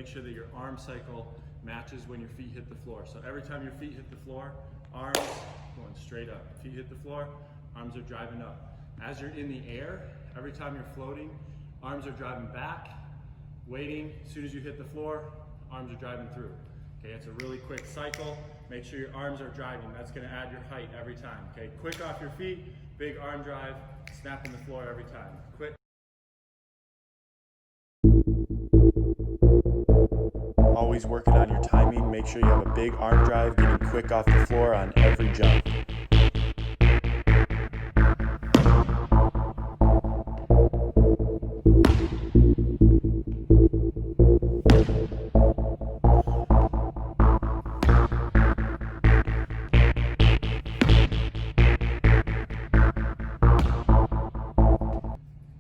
make sure that your arm cycle matches when your feet hit the floor. So every time your feet hit the floor, arms going straight up. Feet hit the floor, arms are driving up. As you're in the air, every time you're floating, arms are driving back, waiting. As soon as you hit the floor, arms are driving through. Okay, it's a really quick cycle. Make sure your arms are driving. That's gonna add your height every time. Okay, quick off your feet, big arm drive, snapping the floor every time. Quick. Always working on your timing. Make sure you have a big arm drive, getting quick off the floor on every jump.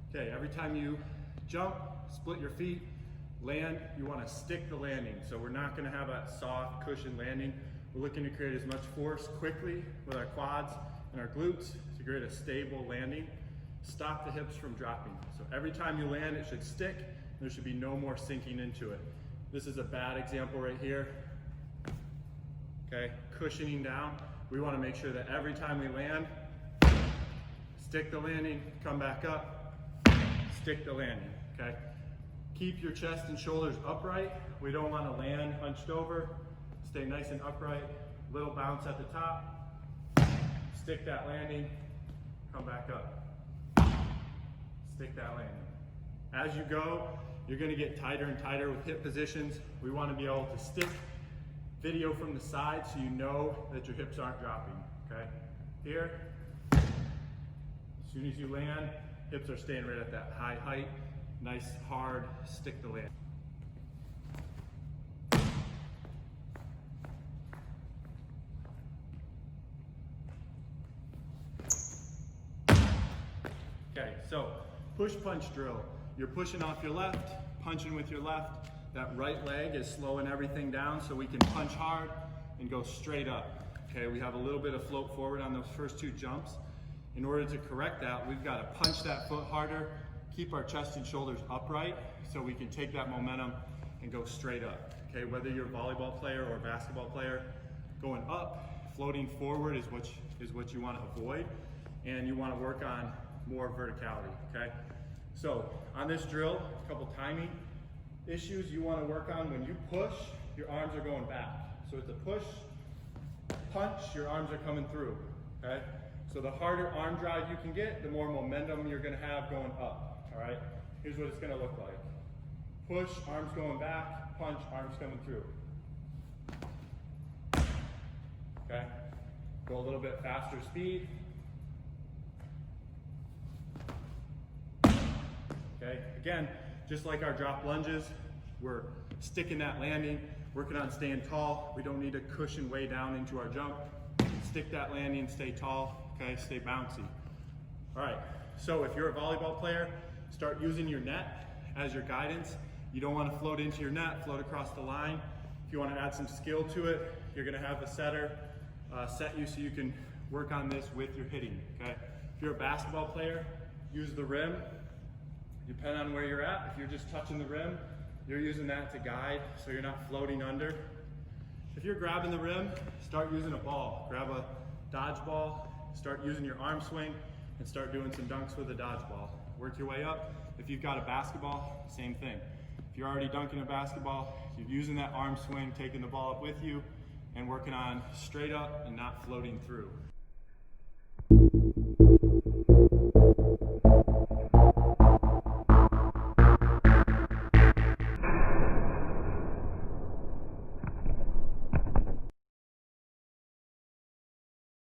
Okay, every time you jump, split your feet, land, you want to stick the landing. So we're not going to have a soft cushion landing. We're looking to create as much force quickly with our quads and our glutes to create a stable landing. Stop the hips from dropping. So every time you land, it should stick. There should be no more sinking into it. This is a bad example right here. Okay, cushioning down. We want to make sure that every time we land, stick the landing, come back up, stick the landing, okay? Keep your chest and shoulders upright. We don't want to land hunched over. Stay nice and upright. Little bounce at the top. Stick that landing, come back up. Stick that landing. As you go, you're going to get tighter and tighter with hip positions. We want to be able to stick video from the side so you know that your hips aren't dropping, okay? Here, as soon as you land, hips are staying right at that high height. Nice, hard, stick the land. Okay, so push punch drill. You're pushing off your left, punching with your left. That right leg is slowing everything down so we can punch hard and go straight up. Okay, we have a little bit of float forward on those first two jumps. In order to correct that, we've got to punch that foot harder, keep our chest and shoulders upright so we can take that momentum and go straight up. Okay, whether you're a volleyball player or a basketball player, going up, floating forward is what you want to avoid, and you want to work on more verticality, okay? So on this drill, a couple timing issues you want to work on. When you push, your arms are going back. So it's a push, punch, your arms are coming through, okay? So the harder arm drive you can get, the more momentum you're going to have going up, all right? Here's what it's going to look like. Push, arms going back, punch, arms coming through. Okay? Go a little bit faster speed. Okay? Again, just like our drop lunges, we're sticking that landing, working on staying tall. We don't need to cushion way down into our jump. Stick that landing, stay tall, okay? Stay bouncy. All right, so if you're a volleyball player, start using your net as your guidance. You don't want to float into your net, float across the line. If you want to add some skill to it, you're going to have the setter set you so you can work on this with your hitting, okay? If you're a basketball player, use the rim. Depending on where you're at, if you're just touching the rim, you're using that to guide so you're not floating under. If you're grabbing the rim, start using a ball. Grab a dodgeball, start using your arm swing, and start doing some dunks with a dodgeball. Work your way up. If you've got a basketball, same thing. If you're already dunking a basketball, you're using that arm swing, taking the ball up with you, and working on straight up and not floating through.